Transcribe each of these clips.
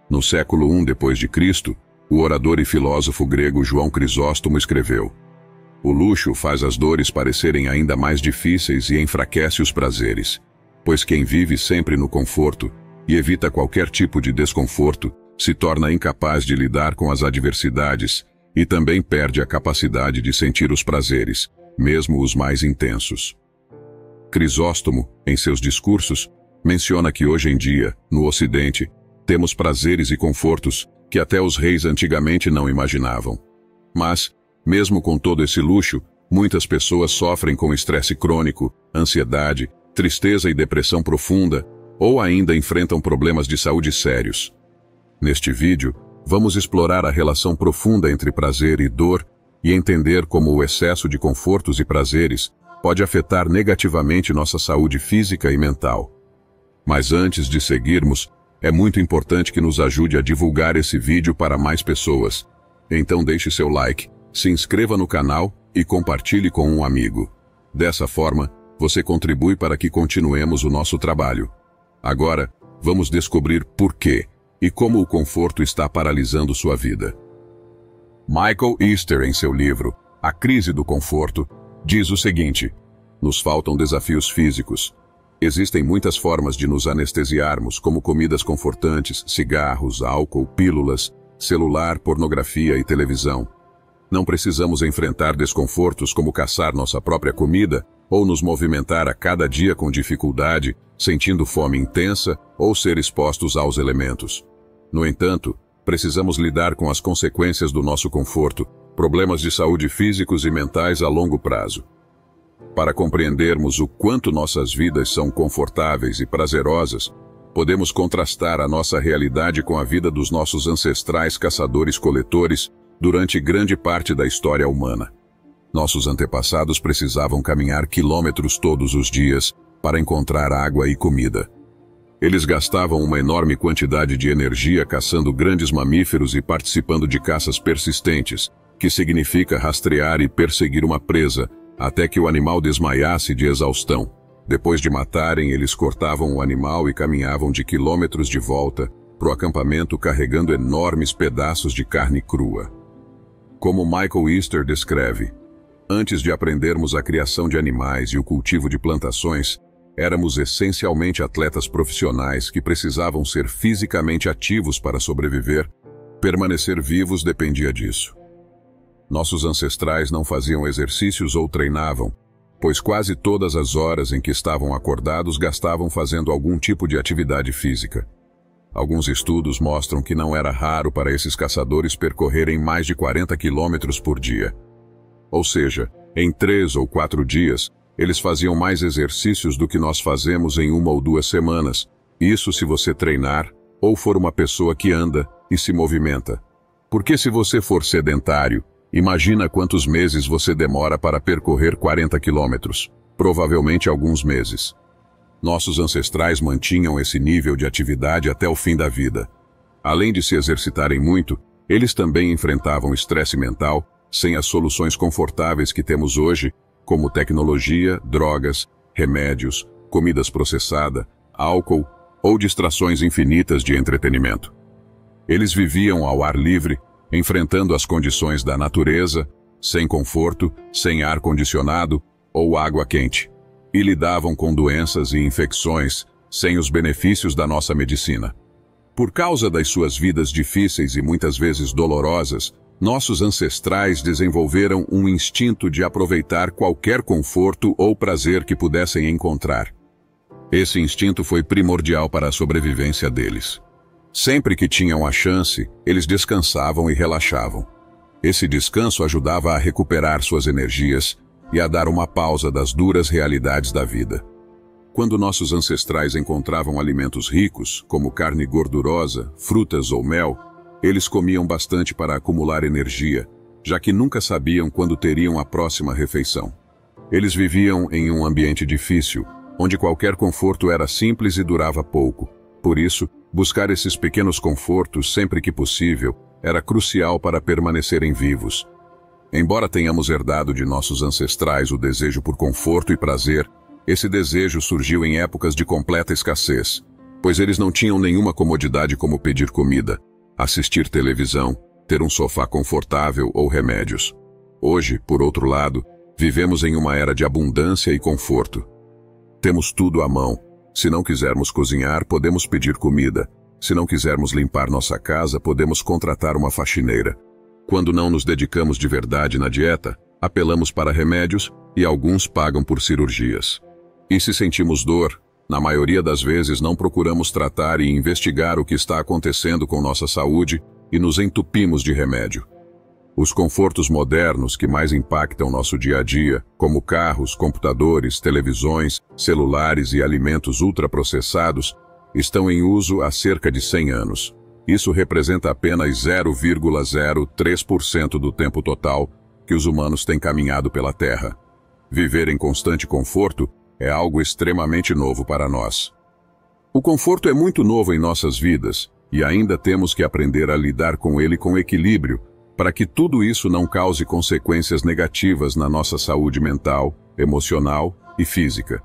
No século I d.C., o orador e filósofo grego João Crisóstomo escreveu: "O luxo faz as dores parecerem ainda mais difíceis e enfraquece os prazeres, pois quem vive sempre no conforto e evita qualquer tipo de desconforto se torna incapaz de lidar com as adversidades e também perde a capacidade de sentir os prazeres, mesmo os mais intensos." Crisóstomo, em seus discursos, menciona que hoje em dia, no Ocidente, temos prazeres e confortos que até os reis antigamente não imaginavam. Mas, mesmo com todo esse luxo, muitas pessoas sofrem com estresse crônico, ansiedade, tristeza e depressão profunda, ou ainda enfrentam problemas de saúde sérios. Neste vídeo, vamos explorar a relação profunda entre prazer e dor e entender como o excesso de confortos e prazeres pode afetar negativamente nossa saúde física e mental. Mas antes de seguirmos, é muito importante que nos ajude a divulgar esse vídeo para mais pessoas. Então deixe seu like, se inscreva no canal e compartilhe com um amigo. Dessa forma, você contribui para que continuemos o nosso trabalho. Agora, vamos descobrir por quê e como o conforto está paralisando sua vida. Michael Easter, em seu livro A Crise do Conforto, diz o seguinte: "Nos faltam desafios físicos. Existem muitas formas de nos anestesiarmos, como comidas confortantes, cigarros, álcool, pílulas, celular, pornografia e televisão. Não precisamos enfrentar desconfortos como caçar nossa própria comida ou nos movimentar a cada dia com dificuldade, sentindo fome intensa ou ser expostos aos elementos. No entanto, precisamos lidar com as consequências do nosso conforto, problemas de saúde físicos e mentais a longo prazo. Para compreendermos o quanto nossas vidas são confortáveis e prazerosas, podemos contrastar a nossa realidade com a vida dos nossos ancestrais caçadores-coletores durante grande parte da história humana. Nossos antepassados precisavam caminhar quilômetros todos os dias para encontrar água e comida. Eles gastavam uma enorme quantidade de energia caçando grandes mamíferos e participando de caças persistentes, que significa rastrear e perseguir uma presa, até que o animal desmaiasse de exaustão. Depois de matarem, eles cortavam o animal e caminhavam de quilômetros de volta para o acampamento carregando enormes pedaços de carne crua. Como Michael Easter descreve, antes de aprendermos a criação de animais e o cultivo de plantações, éramos essencialmente atletas profissionais que precisavam ser fisicamente ativos para sobreviver. Permanecer vivos dependia disso. Nossos ancestrais não faziam exercícios ou treinavam, pois quase todas as horas em que estavam acordados gastavam fazendo algum tipo de atividade física. Alguns estudos mostram que não era raro para esses caçadores percorrerem mais de 40 quilômetros por dia. Ou seja, em 3 ou 4 dias, eles faziam mais exercícios do que nós fazemos em 1 ou 2 semanas, isso se você treinar ou for uma pessoa que anda e se movimenta. Porque se você for sedentário, imagina quantos meses você demora para percorrer 40 quilômetros, provavelmente alguns meses. Nossos ancestrais mantinham esse nível de atividade até o fim da vida. Além de se exercitarem muito, eles também enfrentavam estresse mental, sem as soluções confortáveis que temos hoje, como tecnologia, drogas, remédios, comidas processadas, álcool ou distrações infinitas de entretenimento. Eles viviam ao ar livre, enfrentando as condições da natureza, sem conforto, sem ar-condicionado ou água quente, e lidavam com doenças e infecções, sem os benefícios da nossa medicina. Por causa das suas vidas difíceis e muitas vezes dolorosas, nossos ancestrais desenvolveram um instinto de aproveitar qualquer conforto ou prazer que pudessem encontrar. Esse instinto foi primordial para a sobrevivência deles. Sempre que tinham a chance, eles descansavam e relaxavam. Esse descanso ajudava a recuperar suas energias e a dar uma pausa das duras realidades da vida. Quando nossos ancestrais encontravam alimentos ricos, como carne gordurosa, frutas ou mel, eles comiam bastante para acumular energia, já que nunca sabiam quando teriam a próxima refeição. Eles viviam em um ambiente difícil, onde qualquer conforto era simples e durava pouco. Por isso, buscar esses pequenos confortos sempre que possível era crucial para permanecerem vivos. Embora tenhamos herdado de nossos ancestrais o desejo por conforto e prazer, esse desejo surgiu em épocas de completa escassez. pois eles não tinham nenhuma comodidade como pedir comida, assistir televisão, ter um sofá confortável ou remédios. Hoje, por outro lado, vivemos em uma era de abundância e conforto. Temos tudo à mão. Se não quisermos cozinhar, podemos pedir comida. Se não quisermos limpar nossa casa, podemos contratar uma faxineira. Quando não nos dedicamos de verdade na dieta, apelamos para remédios e alguns pagam por cirurgias. E se sentimos dor, na maioria das vezes não procuramos tratar e investigar o que está acontecendo com nossa saúde e nos entupimos de remédio. Os confortos modernos que mais impactam nosso dia a dia, como carros, computadores, televisões, celulares e alimentos ultraprocessados, estão em uso há cerca de 100 anos. Isso representa apenas 0,03% do tempo total que os humanos têm caminhado pela Terra. Viver em constante conforto é algo extremamente novo para nós. O conforto é muito novo em nossas vidas e ainda temos que aprender a lidar com ele com equilíbrio, para que tudo isso não cause consequências negativas na nossa saúde mental, emocional e física.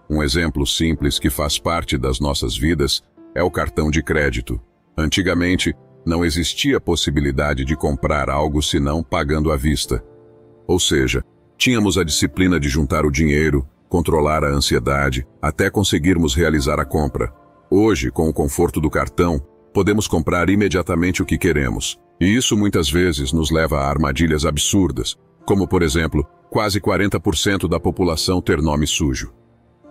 Um exemplo simples que faz parte das nossas vidas é o cartão de crédito. Antigamente, não existia possibilidade de comprar algo senão pagando à vista. Ou seja, tínhamos a disciplina de juntar o dinheiro, controlar a ansiedade, até conseguirmos realizar a compra. Hoje, com o conforto do cartão, podemos comprar imediatamente o que queremos. E isso muitas vezes nos leva a armadilhas absurdas, como por exemplo, quase 40% da população ter nome sujo.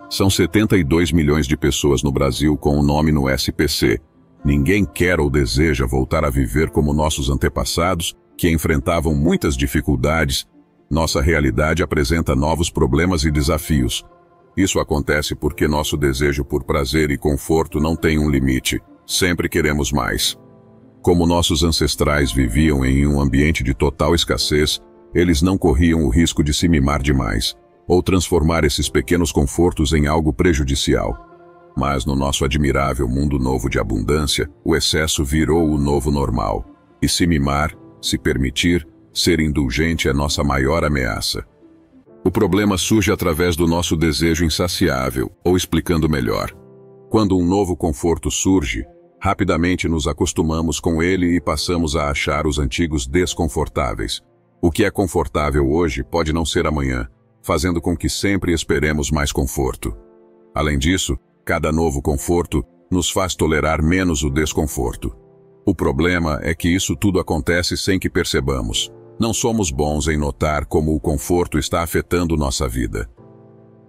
São 72 milhões de pessoas no Brasil com o nome no SPC. Ninguém quer ou deseja voltar a viver como nossos antepassados, que enfrentavam muitas dificuldades. Nossa realidade apresenta novos problemas e desafios. Isso acontece porque nosso desejo por prazer e conforto não tem um limite. Sempre queremos mais. Como nossos ancestrais viviam em um ambiente de total escassez, eles não corriam o risco de se mimar demais, ou transformar esses pequenos confortos em algo prejudicial. Mas no nosso admirável mundo novo de abundância, o excesso virou o novo normal. E se mimar, se permitir, ser indulgente é nossa maior ameaça. O problema surge através do nosso desejo insaciável, ou explicando melhor. Quando um novo conforto surge, rapidamente nos acostumamos com ele e passamos a achar os antigos desconfortáveis. O que é confortável hoje pode não ser amanhã, fazendo com que sempre esperemos mais conforto. Além disso, cada novo conforto nos faz tolerar menos o desconforto. O problema é que isso tudo acontece sem que percebamos. Não somos bons em notar como o conforto está afetando nossa vida.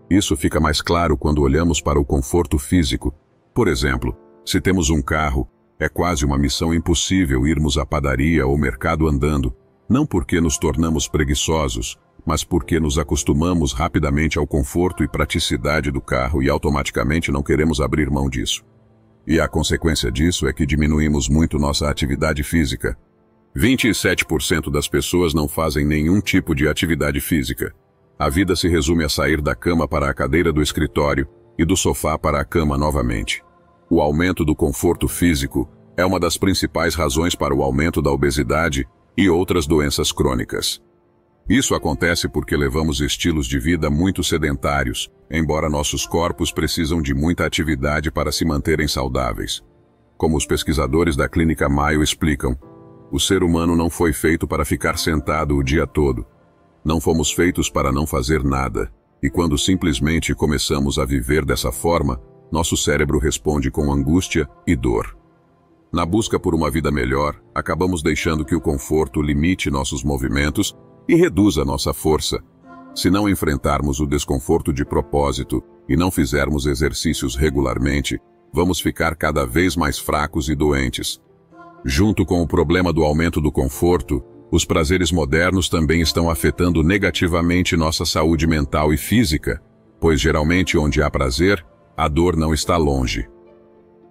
Isso fica mais claro quando olhamos para o conforto físico. Por exemplo, se temos um carro, é quase uma missão impossível irmos à padaria ou mercado andando, não porque nos tornamos preguiçosos, mas porque nos acostumamos rapidamente ao conforto e praticidade do carro e automaticamente não queremos abrir mão disso. E a consequência disso é que diminuímos muito nossa atividade física. 27% das pessoas não fazem nenhum tipo de atividade física. A vida se resume a sair da cama para a cadeira do escritório e do sofá para a cama novamente. O aumento do conforto físico é uma das principais razões para o aumento da obesidade e outras doenças crônicas. Isso acontece porque levamos estilos de vida muito sedentários, embora nossos corpos precisam de muita atividade para se manterem saudáveis. Como os pesquisadores da Clínica Mayo explicam, o ser humano não foi feito para ficar sentado o dia todo. Não fomos feitos para não fazer nada, e quando simplesmente começamos a viver dessa forma, nosso cérebro responde com angústia e dor. Na busca por uma vida melhor, acabamos deixando que o conforto limite nossos movimentos e reduza nossa força. Se não enfrentarmos o desconforto de propósito e não fizermos exercícios regularmente, vamos ficar cada vez mais fracos e doentes. Junto com o problema do aumento do conforto, os prazeres modernos também estão afetando negativamente nossa saúde mental e física, pois geralmente onde há prazer, a dor não está longe.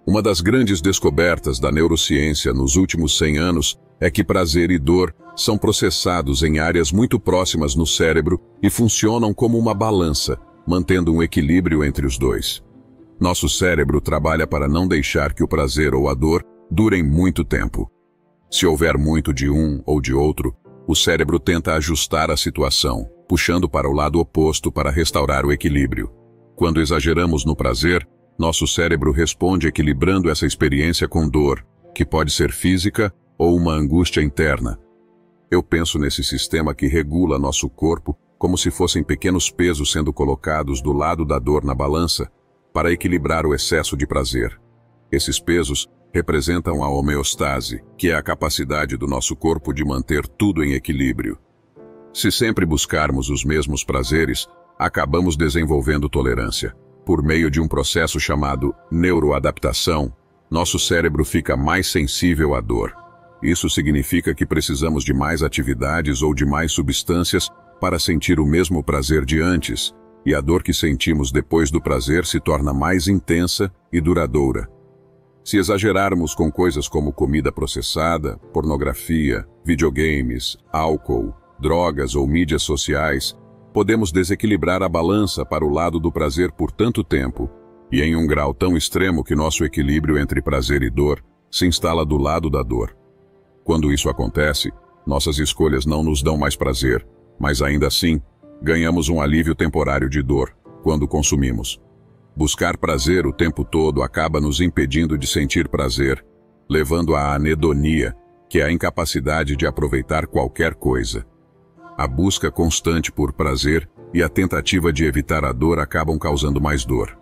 Uma das grandes descobertas da neurociência nos últimos 100 anos é que prazer e dor são processados em áreas muito próximas no cérebro e funcionam como uma balança, mantendo um equilíbrio entre os dois. Nosso cérebro trabalha para não deixar que o prazer ou a dor durem muito tempo. Se houver muito de um ou de outro, o cérebro tenta ajustar a situação, puxando para o lado oposto para restaurar o equilíbrio. Quando exageramos no prazer, Nosso cérebro responde equilibrando essa experiência com dor, que pode ser física ou uma angústia interna. Eu penso nesse sistema que regula nosso corpo como se fossem pequenos pesos sendo colocados do lado da dor na balança para equilibrar o excesso de prazer. Esses pesos representam a homeostase, que é a capacidade do nosso corpo de manter tudo em equilíbrio. Se sempre buscarmos os mesmos prazeres, acabamos desenvolvendo tolerância. Por meio de um processo chamado neuroadaptação, nosso cérebro fica mais sensível à dor. Isso significa que precisamos de mais atividades ou de mais substâncias para sentir o mesmo prazer de antes, e a dor que sentimos depois do prazer se torna mais intensa e duradoura. Se exagerarmos com coisas como comida processada, pornografia, videogames, álcool, drogas ou mídias sociais, podemos desequilibrar a balança para o lado do prazer por tanto tempo, e em um grau tão extremo que nosso equilíbrio entre prazer e dor se instala do lado da dor. Quando isso acontece, nossas escolhas não nos dão mais prazer, mas ainda assim, ganhamos um alívio temporário de dor quando consumimos. Buscar prazer o tempo todo acaba nos impedindo de sentir prazer, levando à anedonia, que é a incapacidade de aproveitar qualquer coisa. A busca constante por prazer e a tentativa de evitar a dor acabam causando mais dor.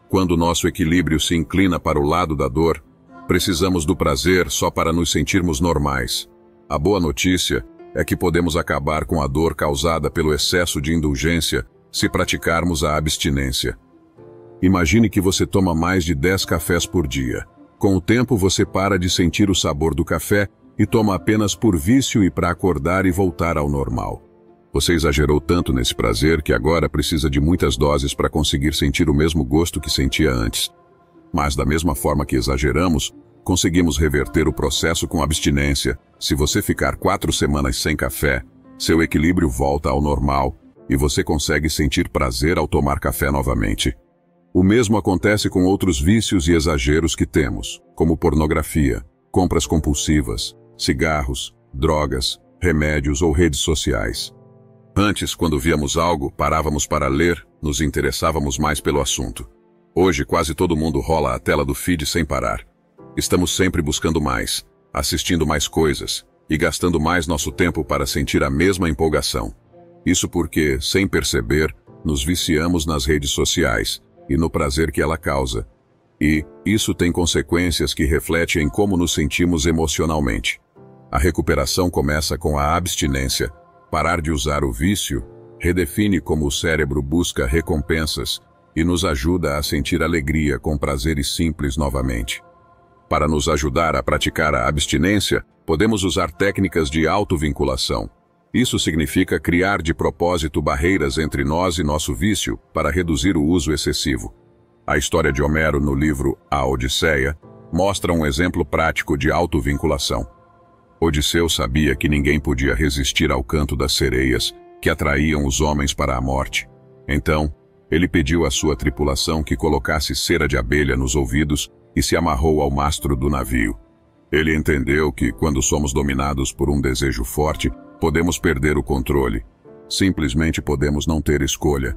Quando nosso equilíbrio se inclina para o lado da dor, precisamos do prazer só para nos sentirmos normais. A boa notícia é que podemos acabar com a dor causada pelo excesso de indulgência se praticarmos a abstinência. Imagine que você toma mais de 10 cafés por dia. Com o tempo você para de sentir o sabor do café e toma apenas por vício e para acordar e voltar ao normal. Você exagerou tanto nesse prazer que agora precisa de muitas doses para conseguir sentir o mesmo gosto que sentia antes. Mas da mesma forma que exageramos, conseguimos reverter o processo com abstinência. Se você ficar 4 semanas sem café, seu equilíbrio volta ao normal e você consegue sentir prazer ao tomar café novamente. O mesmo acontece com outros vícios e exageros que temos, como pornografia, compras compulsivas, cigarros, drogas, remédios ou redes sociais. Antes, quando víamos algo, parávamos para ler, nos interessávamos mais pelo assunto. Hoje, quase todo mundo rola a tela do feed sem parar. Estamos sempre buscando mais, assistindo mais coisas e gastando mais nosso tempo para sentir a mesma empolgação. Isso porque, sem perceber, nos viciamos nas redes sociais e no prazer que ela causa. E isso tem consequências que refletem em como nos sentimos emocionalmente. A recuperação começa com a abstinência. Parar de usar o vício redefine como o cérebro busca recompensas e nos ajuda a sentir alegria com prazeres simples novamente. Para nos ajudar a praticar a abstinência, podemos usar técnicas de autovinculação. Isso significa criar de propósito barreiras entre nós e nosso vício para reduzir o uso excessivo. A história de Homero no livro A Odisseia mostra um exemplo prático de autovinculação. Odisseu sabia que ninguém podia resistir ao canto das sereias, que atraíam os homens para a morte. Então, ele pediu à sua tripulação que colocasse cera de abelha nos ouvidos e se amarrou ao mastro do navio. Ele entendeu que, quando somos dominados por um desejo forte, podemos perder o controle. Simplesmente podemos não ter escolha.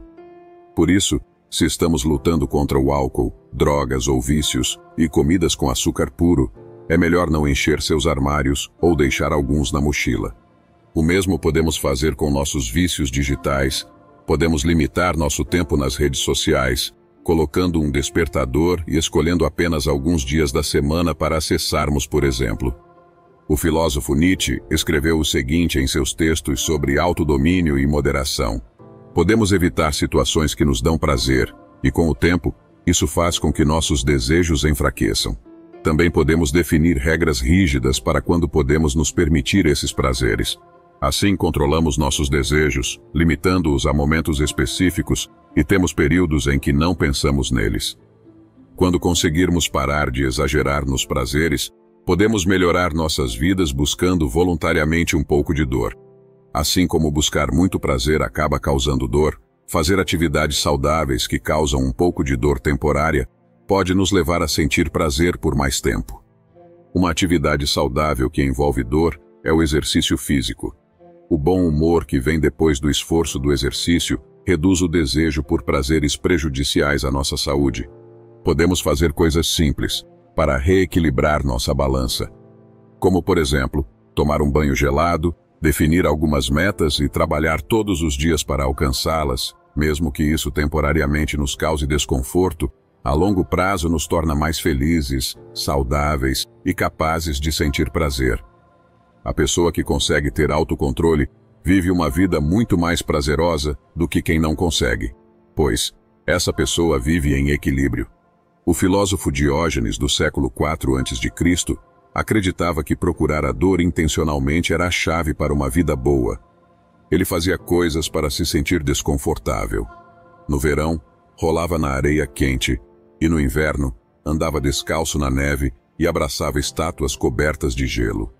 Por isso, se estamos lutando contra o álcool, drogas ou vícios e comidas com açúcar puro, é melhor não encher seus armários ou deixar alguns na mochila. O mesmo podemos fazer com nossos vícios digitais. Podemos limitar nosso tempo nas redes sociais, colocando um despertador e escolhendo apenas alguns dias da semana para acessarmos, por exemplo. O filósofo Nietzsche escreveu o seguinte em seus textos sobre autodomínio e moderação. Podemos evitar situações que nos dão prazer, e com o tempo, isso faz com que nossos desejos enfraqueçam. Também podemos definir regras rígidas para quando podemos nos permitir esses prazeres. Assim controlamos nossos desejos, limitando-os a momentos específicos e temos períodos em que não pensamos neles. Quando conseguirmos parar de exagerar nos prazeres, podemos melhorar nossas vidas buscando voluntariamente um pouco de dor. Assim como buscar muito prazer acaba causando dor, fazer atividades saudáveis que causam um pouco de dor temporária pode nos levar a sentir prazer por mais tempo. Uma atividade saudável que envolve dor é o exercício físico. O bom humor que vem depois do esforço do exercício reduz o desejo por prazeres prejudiciais à nossa saúde. podemos fazer coisas simples para reequilibrar nossa balança. Como, por exemplo, tomar um banho gelado, definir algumas metas e trabalhar todos os dias para alcançá-las, mesmo que isso temporariamente nos cause desconforto, a longo prazo nos torna mais felizes, saudáveis e capazes de sentir prazer. A pessoa que consegue ter autocontrole vive uma vida muito mais prazerosa do que quem não consegue, pois essa pessoa vive em equilíbrio. O filósofo Diógenes do século IV a.C. acreditava que procurar a dor intencionalmente era a chave para uma vida boa. Ele fazia coisas para se sentir desconfortável. No verão, rolava na areia quente, e no inverno, andava descalço na neve e abraçava estátuas cobertas de gelo.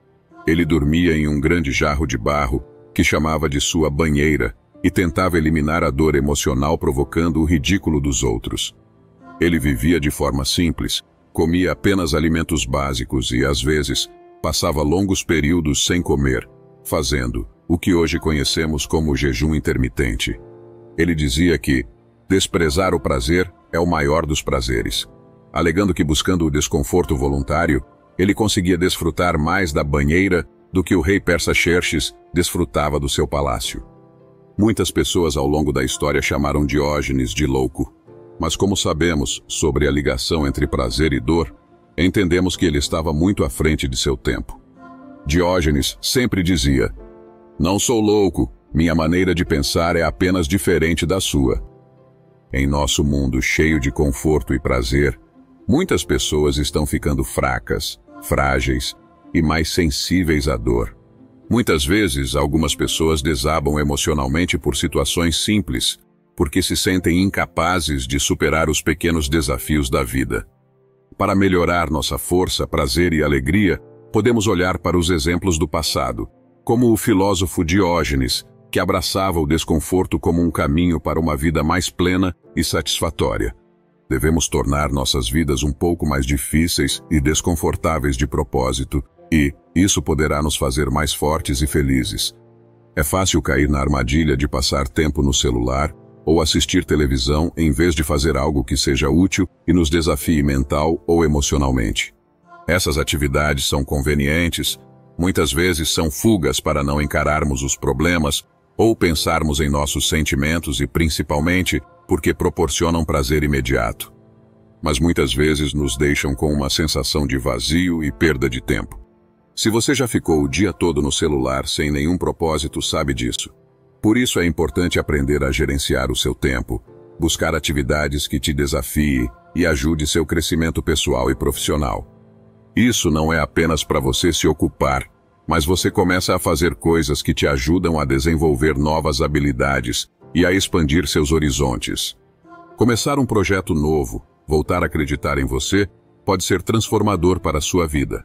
Ele dormia em um grande jarro de barro, que chamava de sua banheira, e tentava eliminar a dor emocional provocando o ridículo dos outros. Ele vivia de forma simples, comia apenas alimentos básicos e, às vezes, passava longos períodos sem comer, fazendo o que hoje conhecemos como jejum intermitente. Ele dizia que desprezar o prazer é o maior dos prazeres, alegando que buscando o desconforto voluntário, ele conseguia desfrutar mais da banheira do que o rei persa Xerxes desfrutava do seu palácio. Muitas pessoas ao longo da história chamaram Diógenes de louco, mas como sabemos sobre a ligação entre prazer e dor, entendemos que ele estava muito à frente de seu tempo. Diógenes sempre dizia: "Não sou louco, minha maneira de pensar é apenas diferente da sua." Em nosso mundo cheio de conforto e prazer, muitas pessoas estão ficando fracas, frágeis e mais sensíveis à dor. Muitas vezes, algumas pessoas desabam emocionalmente por situações simples, porque se sentem incapazes de superar os pequenos desafios da vida. Para melhorar nossa força, prazer e alegria, podemos olhar para os exemplos do passado, como o filósofo Diógenes, que abraçava o desconforto como um caminho para uma vida mais plena e satisfatória. Devemos tornar nossas vidas um pouco mais difíceis e desconfortáveis de propósito, e isso poderá nos fazer mais fortes e felizes. É fácil cair na armadilha de passar tempo no celular ou assistir televisão em vez de fazer algo que seja útil e nos desafie mental ou emocionalmente. Essas atividades são convenientes, muitas vezes são fugas para não encararmos os problemas ou pensarmos em nossos sentimentos e principalmente porque proporcionam prazer imediato. Mas muitas vezes nos deixam com uma sensação de vazio e perda de tempo. Se você já ficou o dia todo no celular sem nenhum propósito, sabe disso. Por isso é importante aprender a gerenciar o seu tempo, buscar atividades que te desafiem e ajude seu crescimento pessoal e profissional. Isso não é apenas para você se ocupar, mas você começa a fazer coisas que te ajudam a desenvolver novas habilidades e a expandir seus horizontes. Começar um projeto novo, voltar a acreditar em você, pode ser transformador para a sua vida.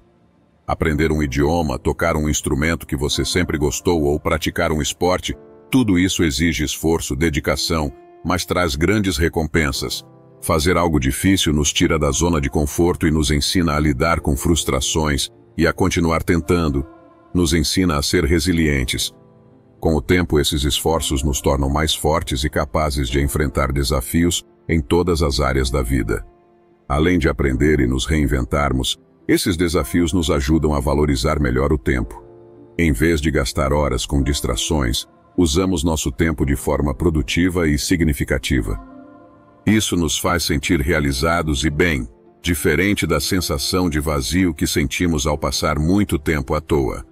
Aprender um idioma, tocar um instrumento que você sempre gostou ou praticar um esporte, tudo isso exige esforço, dedicação, mas traz grandes recompensas. Fazer algo difícil nos tira da zona de conforto e nos ensina a lidar com frustrações e a continuar tentando. Nos ensina a ser resilientes. Com o tempo, esses esforços nos tornam mais fortes e capazes de enfrentar desafios em todas as áreas da vida. Além de aprender e nos reinventarmos, esses desafios nos ajudam a valorizar melhor o tempo. Em vez de gastar horas com distrações, usamos nosso tempo de forma produtiva e significativa. Isso nos faz sentir realizados e bem, diferente da sensação de vazio que sentimos ao passar muito tempo à toa.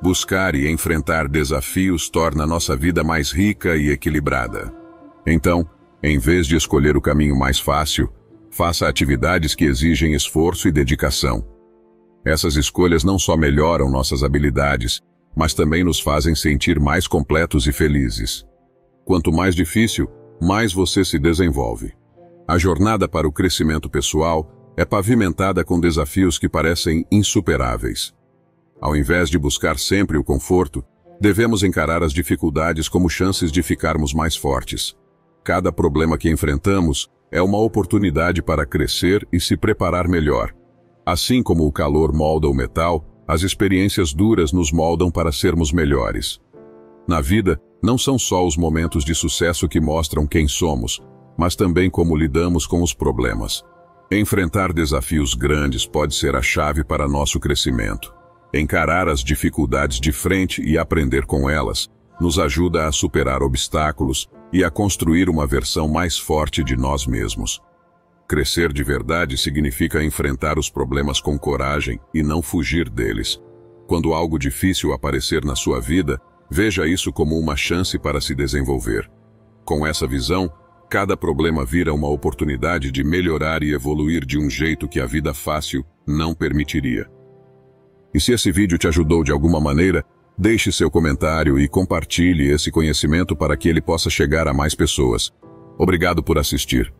Buscar e enfrentar desafios torna nossa vida mais rica e equilibrada. Então, em vez de escolher o caminho mais fácil, faça atividades que exigem esforço e dedicação. Essas escolhas não só melhoram nossas habilidades, mas também nos fazem sentir mais completos e felizes. Quanto mais difícil, mais você se desenvolve. A jornada para o crescimento pessoal é pavimentada com desafios que parecem insuperáveis. Ao invés de buscar sempre o conforto, devemos encarar as dificuldades como chances de ficarmos mais fortes. Cada problema que enfrentamos é uma oportunidade para crescer e se preparar melhor. Assim como o calor molda o metal, as experiências duras nos moldam para sermos melhores. Na vida, não são só os momentos de sucesso que mostram quem somos, mas também como lidamos com os problemas. Enfrentar desafios grandes pode ser a chave para nosso crescimento. Encarar as dificuldades de frente e aprender com elas nos ajuda a superar obstáculos e a construir uma versão mais forte de nós mesmos. Crescer de verdade significa enfrentar os problemas com coragem e não fugir deles. Quando algo difícil aparecer na sua vida, veja isso como uma chance para se desenvolver. Com essa visão, cada problema vira uma oportunidade de melhorar e evoluir de um jeito que a vida fácil não permitiria. E se esse vídeo te ajudou de alguma maneira, deixe seu comentário e compartilhe esse conhecimento para que ele possa chegar a mais pessoas. Obrigado por assistir.